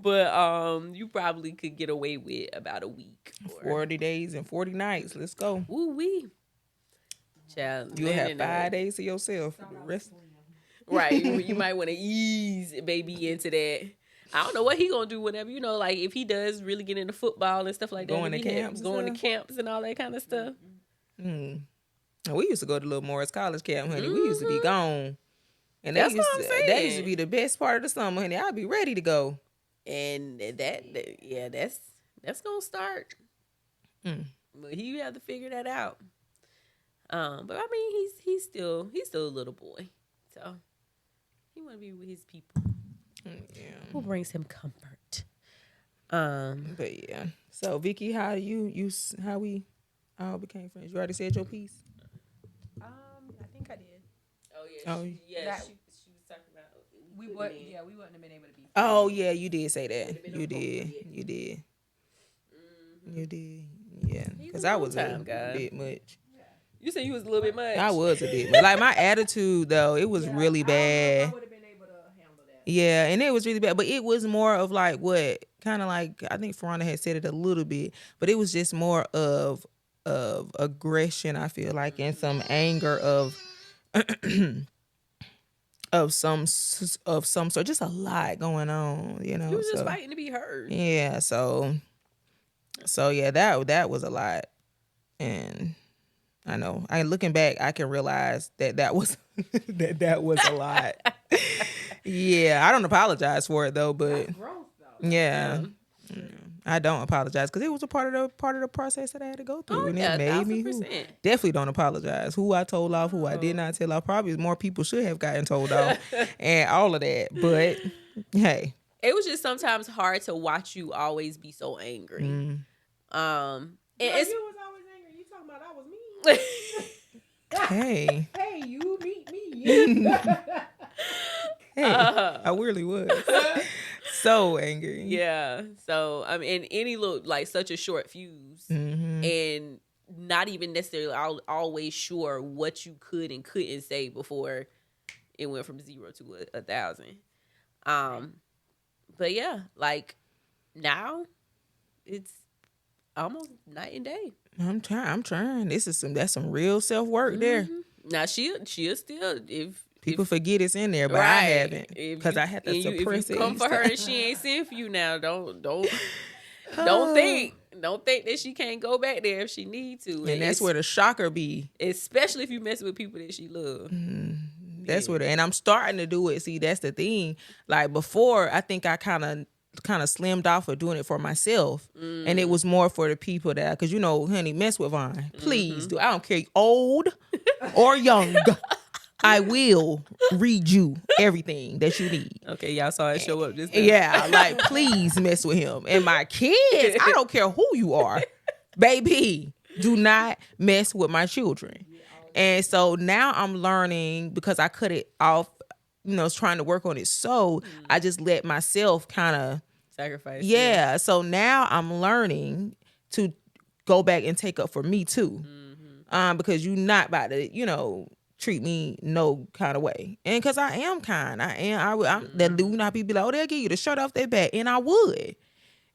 but you probably could get away with about a week. 40 days and 40 nights. Let's go. Woo wee. Child, You'll have 5 days to yourself. The rest. Right. You might want to ease baby into that. I don't know what he gonna do whenever, like if he does really get into football and stuff like that. Going to camps. Going to camps and all that kind of stuff. We used to go to Little Morris College Camp, honey. We used to be gone. And That's what I'm that saying. used to be the best part of the summer, honey. I'd be ready to go. And that's gonna start. But he have to figure that out. But I mean, he's still a little boy, so he want to be with his people. Yeah. Who brings him comfort? But yeah. So Vikki, how we all became friends? You already said your piece. I think I did. Oh yeah. She was talking about We wouldn't have been able to be. Oh yeah, you did say that. You did. Yeah. Because I was a bit much. You said you was a little bit much. I was a bit much. Like my attitude though, it was really bad. I would have been able to handle that. Yeah, and it was really bad. But it was more of like what kind of like I think Fraronda had said it a little bit, but it was just more of aggression. I feel like and some anger of some sort. Just a lot going on. You You was just fighting to be heard. Yeah. So yeah, that was a lot, and I know. Looking back, I can realize that was that was a lot. Yeah, I don't apologize for it though, but Growth though. yeah, I don't apologize because it was a part of the process that I had to go through, and it made me. Definitely don't apologize. Who I told off, who I did not tell off. Probably more people should have gotten told off, and all of that. But hey, it was just sometimes hard to watch you always be so angry. And it's You was always angry. You talking about I was mean? hey, Hey, you meet me. I really was. So angry. Yeah. So I mean, and any little like such a short fuse, and not even necessarily always sure what you could and couldn't say before it went from 0 to 1,000. But yeah, like now it's almost night and day. I'm trying. That's some real self work there. Now she'll still if people forget it's in there, but I haven't because I had to suppress if you it. come for her and she ain't sent for you now, don't think that she can't go back there if she need to. And that's where the shocker be. Especially if you mess with people that she love. That's what, and I'm starting to do it. See, that's the thing. Like before, I think I kind of slimmed off of doing it for myself, and it was more for the people that, because honey, mess with Vaughn, please do. I don't care, old or young. I will read you everything that you need. Okay, y'all saw it show up this time. Yeah, like please mess with him. And my kids, I don't care who you are, baby, do not mess with my children. And so now I'm learning, because I cut it off, trying to work on it. So I just let myself kind of sacrifice. Yeah. So now I'm learning to go back and take up for me too. Because you're not about to, treat me no kind of way. And because I am kind. I'm that dude, not people be like, oh, they'll give you the shirt off their back. And I would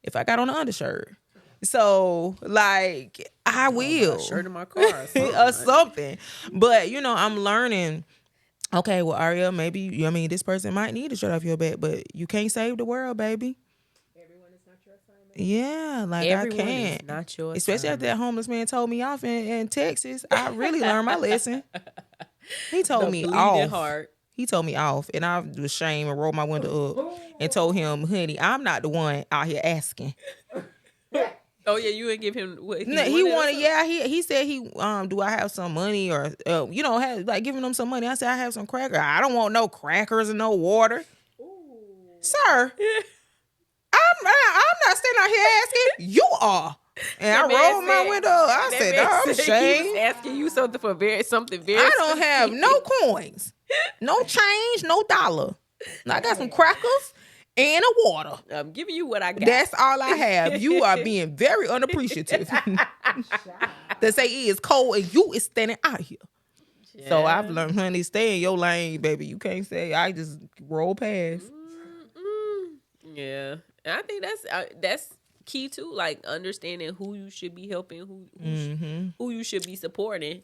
if I got on the undershirt. So, like, I will. Shirt in my car or something. But, I'm learning, okay, well, Aria, maybe, this person might need a shirt off your back, but you can't save the world, baby. Everyone is not your assignment. Yeah, like Everyone I can't. Is not your Especially after that homeless man told me off in Texas. I really learned my lesson. He told me off. Heart. He told me off, and I was ashamed and rolled my window up and told him, honey, I'm not the one out here asking. Oh yeah, you ain't give him what he wanted. Yeah, he said do I have some money or have like giving them some money. I said I have some crackers. I don't want no crackers and no water. Ooh. Sir, I'm not standing out here asking. You are. And I rolled my window. I said, I'm ashamed. He was asking you something for something very. I don't have no coins, no change, no dollar. I got some crackers and a water. I'm giving you what I got. That's all I have. You are being very unappreciative. They say it is cold and you is standing out here. Yeah. So I've learned, honey, stay in your lane, baby. You can't say I just roll past. Yeah, and I think that's key too. Like understanding who you should be helping, who you should be supporting,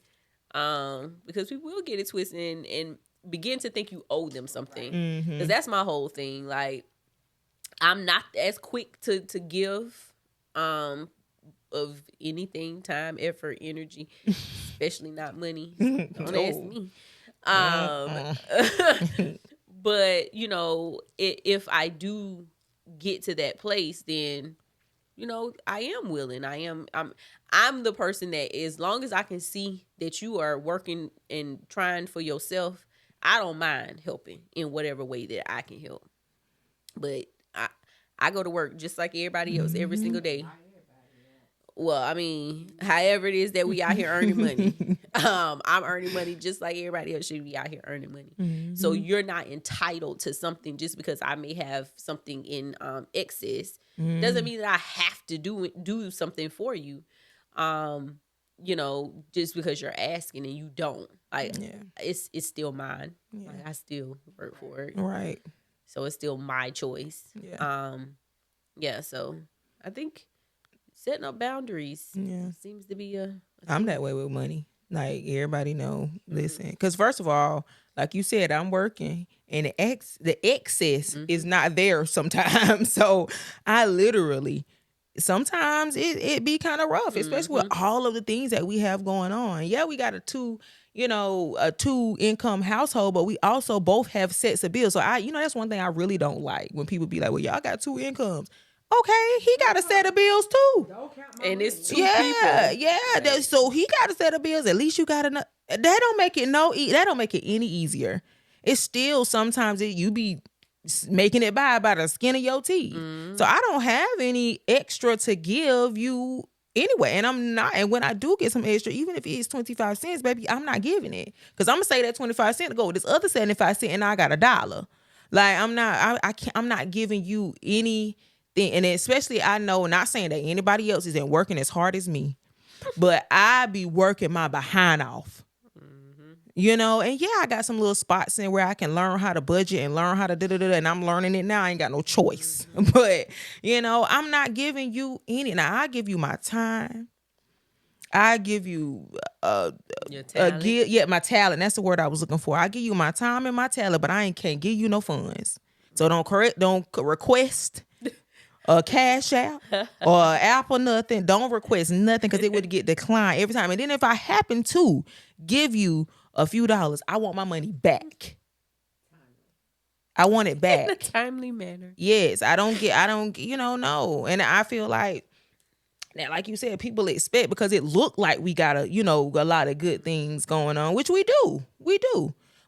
because people will get it twisted and begin to think you owe them something. Because that's my whole thing. Like I'm not as quick to give of anything, time, effort, energy, especially not money. Don't ask me. But if I do get to that place, then I am willing. I'm the person that, as long as I can see that you are working and trying for yourself, I don't mind helping in whatever way that I can help. But I go to work just like everybody else every single day. Well, I mean, however it is that we out here earning money, I'm earning money just like everybody else should be out here earning money. So you're not entitled to something just because I may have something in excess. Doesn't mean that I have to do something for you. Just because you're asking and you don't. Like, it's still mine. Yeah. Like, I still work for it. Right. So it's still my choice. Yeah. So I think setting up boundaries seems to be I'm that way with money. Like, everybody know, listen. Because first of all, like you said, I'm working and the excess is not there sometimes. So I literally, sometimes it be kind of rough, especially with all of the things that we have going on. Yeah, we got a two income household, but we also both have sets of bills. So that's one thing I really don't like when people be like, well, y'all got 2 incomes. Okay, he got a set of bills too. And it's 2 people. Yeah. So he got a set of bills. At least you got enough. That don't make it any easier. It's still sometimes you be making it by the skin of your teeth. So I don't have any extra to give you anyway. And I'm not. And when I do get some extra, even if it's 25 cents, baby, I'm not giving it. Because I'm going to say that 25 cents to go with this other 75 cents and I got $1. Like I can't, I'm not giving you anything, and especially I know, not saying that anybody else isn't working as hard as me, but I be working my behind off. You know, and yeah, I got some little spots in where I can learn how to budget and learn how to da-da-da, and I'm learning it now. I ain't got no choice. But, you know, I'm not giving you any. Now, I give you my time. I give you Your talent. my talent. That's the word I was looking for. I give you my time and my talent, but can't give you no funds. So don't request a cash app or an app or nothing. Don't request nothing because it would get declined every time. And then if I happen to give you a few dollars, I want my money back. I want it back. In a timely manner. Yes, no. And I feel like that, like you said, people expect because it looked like we got a lot of good things going on, which we do.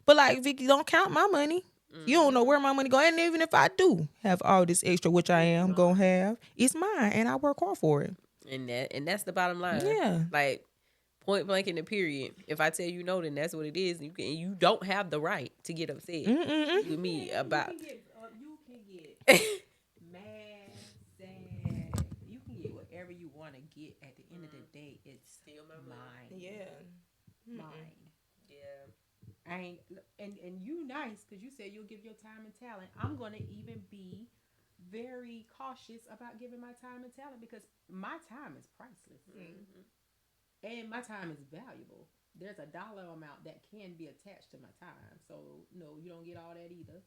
But like, Vikki, don't count my money. You don't know where my money going. And even if I do have all this extra, which I am gonna have, it's mine, and I work hard for it. And that's the bottom line. Yeah. Like, point blank in the period. If I tell you no, then that's what it is. You don't have the right to get upset with me about. You can get mad, sad. You can get whatever you want to get. At the end of the day, it's still mine. Yeah. Mine. Yeah. I ain't, and you nice because you said you'll give your time and talent. I'm gonna even be very cautious about giving my time and talent because my time is priceless. And my time is valuable. There's a dollar amount that can be attached to my time. So, no, you don't get all that either.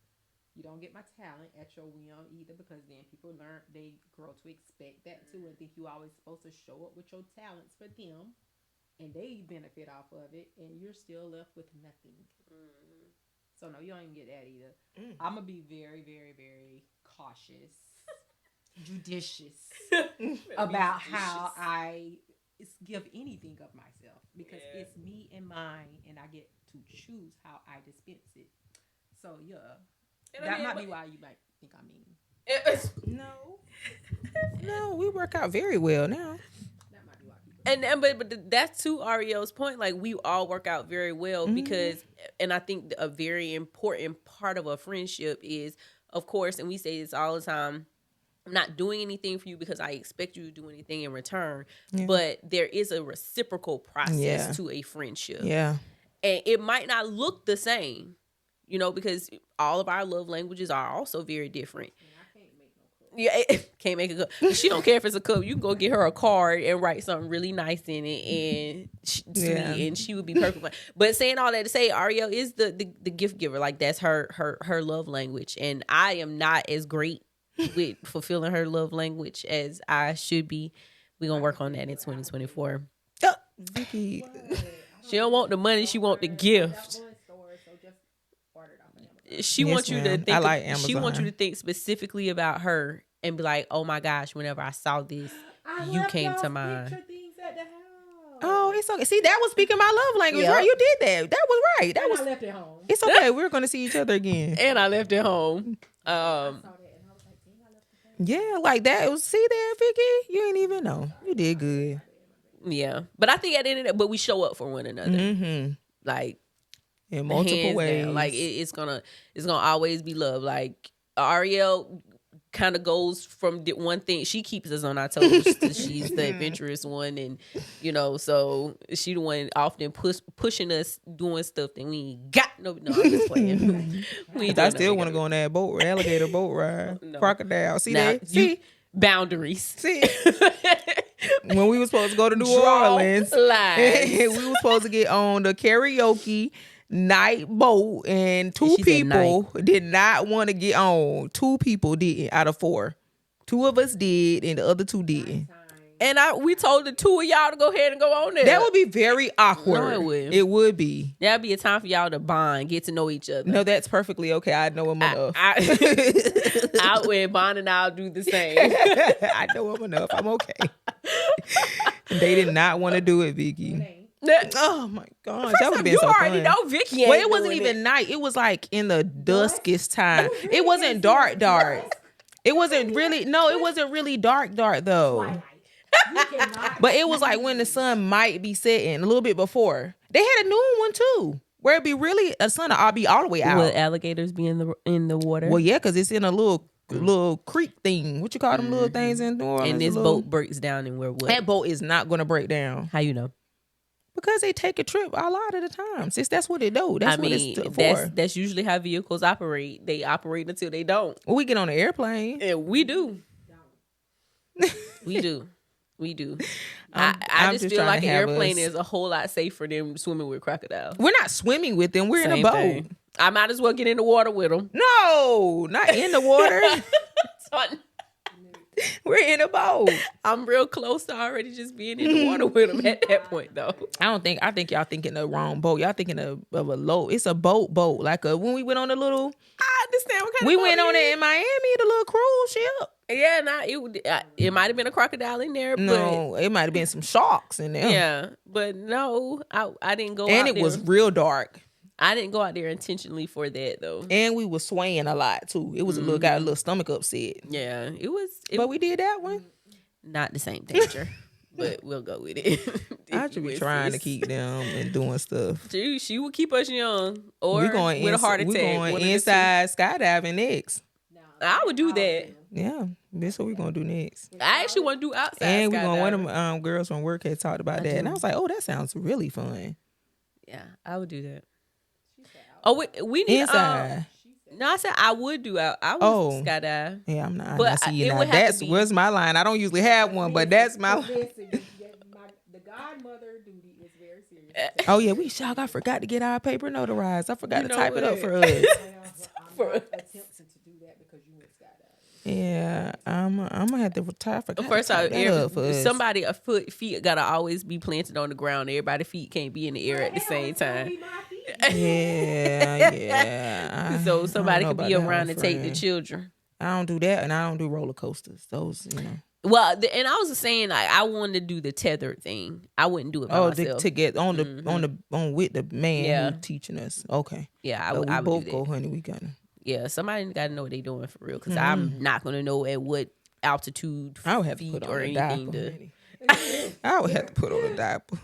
You don't get my talent at your whim either because then people they grow to expect that too and think you always supposed to show up with your talents for them and they benefit off of it and you're still left with nothing. So, no, you don't even get that either. I'm going to be very, very, very cautious, judicious about how I give anything of myself because it's me and mine and I get to choose how I dispense it. So that might be why you might think I'm mean. No, we work out very well now. That might be why people but that's to Ario's point. Like, we all work out very well because, and I think a very important part of a friendship is, of course, and we say this all the time, I'm not doing anything for you because I expect you to do anything in return. Yeah. But there is a reciprocal process to a friendship. Yeah. And it might not look the same, because all of our love languages are also very different. Yeah, can't make a cup. She don't care if it's a cup. You can go get her a card and write something really nice in it and sweet, and she would be perfect. But saying all that to say, Ariel is the gift giver. Like, that's her love language. And I am not as great with fulfilling her love language as I should be. We're gonna work on that in 2024. Vikki, she don't want the money, she want the gift. She wants you to think. I like Amazon. She wants you to think specifically about her and be like, "Oh my gosh! Whenever I saw this, you came to mind." Oh, it's okay. See, that was speaking my love language, right? You did that. That was right. That was. I left it home. It's okay. We're gonna see each other again. And I left it home. Yeah, like that. See there, Vikki? You ain't even know. You did good. Yeah, but I think at the end of that, but we show up for one another, like in multiple ways. Down. Like it's gonna always be love. Like Ariel kind of goes from one thing. She keeps us on our toes. She's the adventurous one, and so she the one often pushing us doing stuff that we ain't got. No, I'm just playing. I still want to go on that alligator boat ride, crocodile. See that? See boundaries. See. When we were supposed to go to New Orleans, we were supposed to get on the karaoke night boat, and two people did not want to get on. 2 people didn't out of 4. 2 of us did, and the other 2 didn't. And we told the 2 of y'all to go ahead and go on there. That would be very awkward. No, it would. It would be. That'd be a time for y'all to bond, get to know each other. No, that's perfectly okay. I know him enough. Out when Bond and I'll do the same. I know him enough. I'm okay. They did not want to do it, Vikki. Oh my gosh, that would have been so fun. You already know Vikki. Well, it wasn't even night. It was like in the duskiest time. It wasn't dark. It wasn't really. No, it wasn't really dark though. But it was like when the sun might be setting a little bit before. They had a noon one too. Where it be really a sun, I'll be all the way out. Will alligators be in the water? Well, yeah, because it's in a little creek thing. What you call them little things in New Orleans? And this boat breaks down and we're what? That boat is not going to break down. How you know? Because they take a trip a lot of the time. Sis, that's what they do. That's what it's for. That's usually how vehicles operate. They operate until they don't. Well, we get on an airplane. And we do. We do. We do. I just feel like an airplane is a whole lot safer than swimming with crocodiles. We're not swimming with them. We're in a boat. Thing. I might as well get in the water with them. No, not in the water. We're in a boat. I'm real close to already just being in the water with them at that point, though. I think y'all thinking the wrong boat. Y'all thinking of a low. It's a boat. Like when we went on the little. I understand what kind we of boat went on it in Miami, the little cruise ship. Yeah, it might have been a crocodile in there. No, but it might have been some sharks in there. Yeah, but no, I didn't go. And out it was real dark. I didn't go out there intentionally for that though. And we were swaying a lot too. It was got a little stomach upset. Yeah, it was. But we did that one. Not the same danger, but we'll go with it. I should be trying to keep them and doing stuff. Dude, she will keep us young, or we going with a heart attack. We're going inside skydiving next. I would do that. Yeah, that's what we're gonna do next. I actually want to do outside. And we're gonna. One of them girls from work had talked about that, and I was like, "Oh, that sounds really fun." Yeah, I would do that. Oh, we need inside. No, I said I would do out. I would skydive. Yeah, I'm not. But I see you now. That's where's my line. I don't usually have one, but that's my. The godmother duty is very serious. Oh yeah, I forgot to get our paper notarized. I forgot to type it up for us. I'm attempting to do that because you went skydiving. Yeah, I'm gonna have to retire. First off, somebody feet gotta always be planted on the ground. Everybody's feet can't be in the air at the same time. Yeah. So somebody could be around and take the children. I don't do that, and I don't do roller coasters. Those, Well, and I was saying like I wanted to do the tethered thing. I wouldn't do it by myself. To get on with the man who's teaching us. Okay. Yeah, I would both go, honey. We gotta. Yeah, somebody got to know what they're doing for real because I'm not gonna know at what altitude. I would have to put on a diaper. I would have to put on a diaper.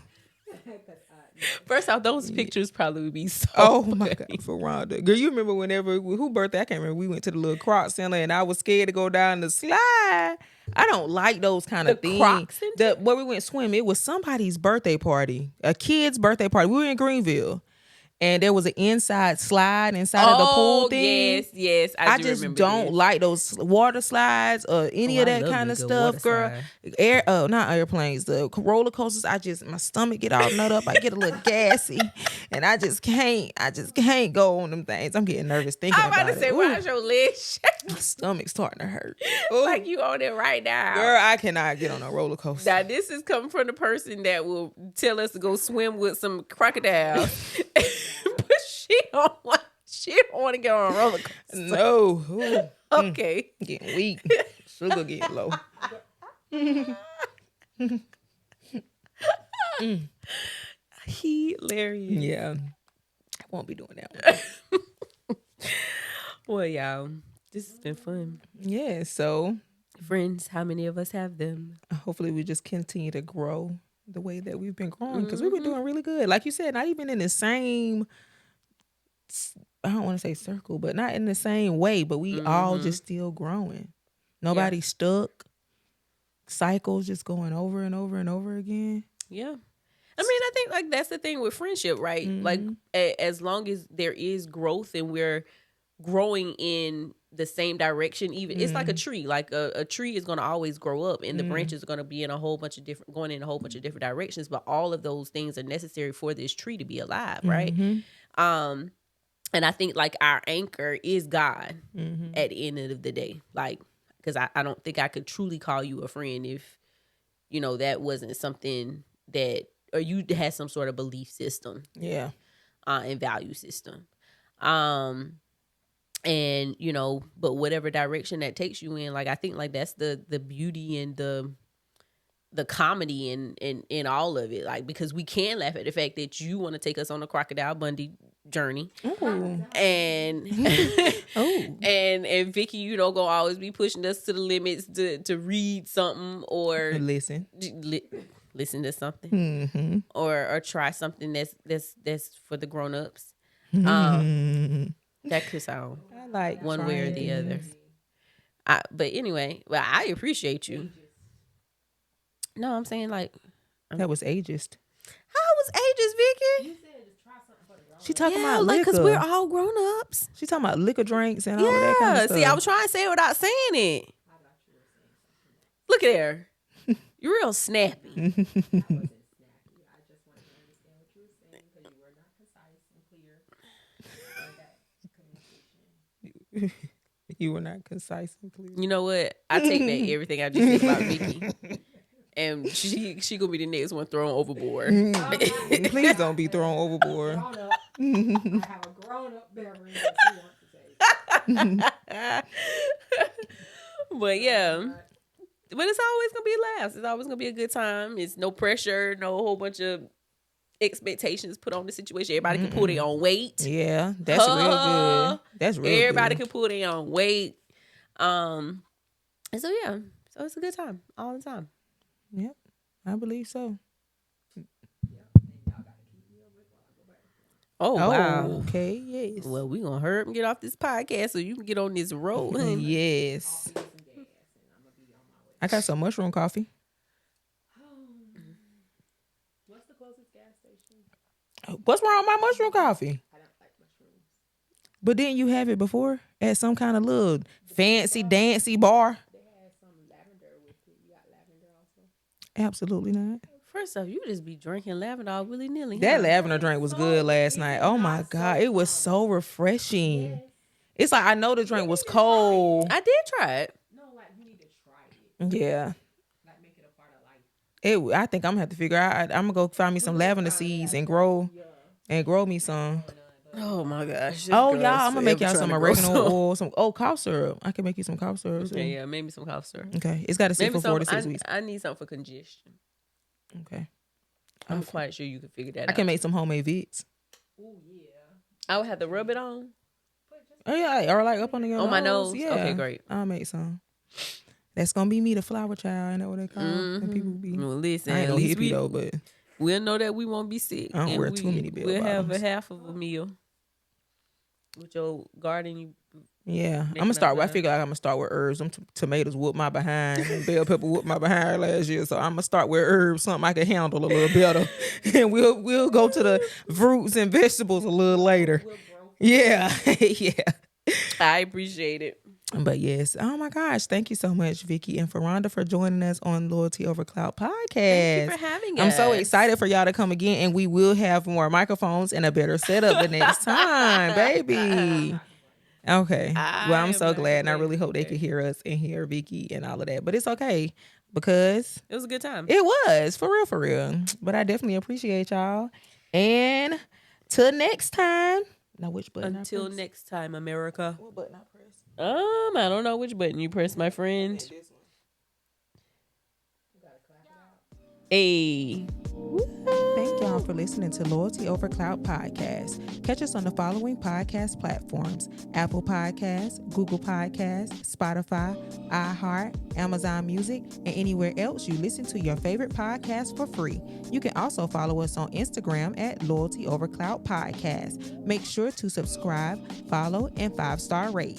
First off, those pictures probably would be so. Oh my God, Fraronda, girl, you remember who birthday? I can't remember. We went to the little Croc Center, and I was scared to go down the slide. I don't like those kind of things. Where we went swimming, it was somebody's birthday party, a kid's birthday party. We were in Greenville. And there was an inside slide inside of the pool thing. Yes. I just don't like those water slides or any of that kind of stuff, girl. Not airplanes, the roller coasters. My stomach get all nut up. I get a little gassy, and I just can't go on them things. I'm getting nervous thinking about it. I'm about to say, why's your leg shaking? My stomach's starting to hurt. Like you on it right now, girl. I cannot get on a roller coaster. Now this is coming from the person that will tell us to go swim with some crocodiles. But she don't want to get on a roller coaster. No. Okay. Getting weak. Sugar getting low. Hilarious. Yeah. I won't be doing that one. Well, y'all, this has been fun. Yeah, so. Friends, how many of us have them? Hopefully we just continue to grow the way that we've been growing because we've been doing really good. Like you said, not even in the same, I don't want to say circle, but not in the same way, but we all just still growing. Nobody's stuck. Cycles just going over and over and over again. Yeah. I mean, I think like that's the thing with friendship, right? Like as long as there is growth and we're growing in the same direction, even it's like a tree. Like a tree is going to always grow up, and the branches are going to be in a whole bunch of different directions. But all of those things are necessary for this tree to be alive, right? And I think like our anchor is God at the end of the day, like because I don't think I could truly call you a friend if that wasn't something that or you had some sort of belief system, and value system. And but whatever direction that takes you in, like I think like that's the beauty and the comedy in all of it, like because we can laugh at the fact that you want to take us on a Crocodile Bundy journey. Ooh. And and Vikki, gonna always be pushing us to the limits to read something or listen. listen to something, Mm-hmm. or try something that's for the grown-ups. That could sound I like one way or trying the other. things. But anyway, well, I appreciate you. No, I'm saying like, That was ageist. how was ages, Vicky? You said just try something for the grown. She talking Yeah, about like liquor. because we're all grown-ups. She talking about liquor drinks and all of that kind of stuff. See, I was trying to say it without saying it. Look at her. You're real snappy. I wasn't snappy. I just wanted to understand what you were saying because you were not concise and clear. in that communication. You were not concise and clear. You know what? I take back everything I just said about Vicky. And she gonna be the next one thrown overboard. Please don't be thrown overboard. Grown up. I have a grown up beverage that you want to say. But yeah. But it's always gonna be laughs. It's always gonna be a good time. It's no pressure, no whole bunch of expectations put on the situation. Everybody can pull their own weight. Yeah, that's real good. That's real Everybody good. can pull their own weight. And so yeah. So it's a good time all the time. Yep, I believe so. Oh wow. Okay, yes. Well, we gonna hurry up and get off this podcast so you can get on this road, honey. Yes. I got some mushroom coffee. What's the closest gas station? What's wrong with my mushroom coffee? I don't like mushrooms. But didn't you have it before at some kind of little fancy dancy bar? They had some lavender with it. You got lavender also? Absolutely not. First off, you just be drinking lavender all willy nilly. That lavender drink was good last night. Oh my God. It was so refreshing. It's like I know the drink was cold. I did try it. No, like you need to try it. Yeah. Like make it a part of life. I think I'm gonna have to figure out. I'm gonna go find me some lavender seeds and grow me some. Oh my gosh. This Oh girl y'all, is I'm gonna make y'all forever some trying to grow oregano some. oil, some cough syrup. I can make you some cough syrup. too. Okay, yeah, maybe some cough syrup. Okay, it's got to sit Maybe for 4 to 6 weeks. I need something for congestion. Okay, I'm quite sure you can figure that out. I can make some homemade Vicks. Oh yeah. I would have to rub it on. Oh yeah, or like up on your On my nose? Yeah. Okay, great. I'll make some. That's gonna be me, the flower child. Ain't that what they call it? And people be. Well, listen, I ain't at no least hippie though, but we'll know that we won't be sick. I don't and wear too many bell We'll have a bottoms. half of a meal with your garden. You yeah, I'm Making gonna start. up I figure like I'm gonna start with herbs. Them tomatoes whooped my behind, and bell pepper whooped my behind last year. So I'm gonna start with herbs, something I can handle a little better, and we'll go to the fruits and vegetables a little later. Yeah, yeah. I appreciate it. But yes, oh my gosh, thank you so much, Vikki and Fraronda, for joining us on Loyalty Over Clout podcast. Thank you for having us. I'm so excited for y'all to come again, and we will have more microphones and a better setup the next time, baby. Okay. Well, I'm so glad, and I really hope they could hear us and hear Vikki and all of that. But it's okay because It was a good time. it was for real. But I definitely appreciate y'all. And till next time. Now, which button? Until I press? next time, America. What button I press? I don't know which button you press, my friend. Hey. Thank y'all for listening to Loyalty Over Clout podcast. Catch us on the following podcast platforms: Apple Podcasts, Google Podcasts, Spotify, iHeart, Amazon Music, and anywhere else you listen to your favorite podcast for free. You can also follow us on Instagram at Loyalty Over Clout podcast. Make sure to subscribe, follow, and 5-star rate.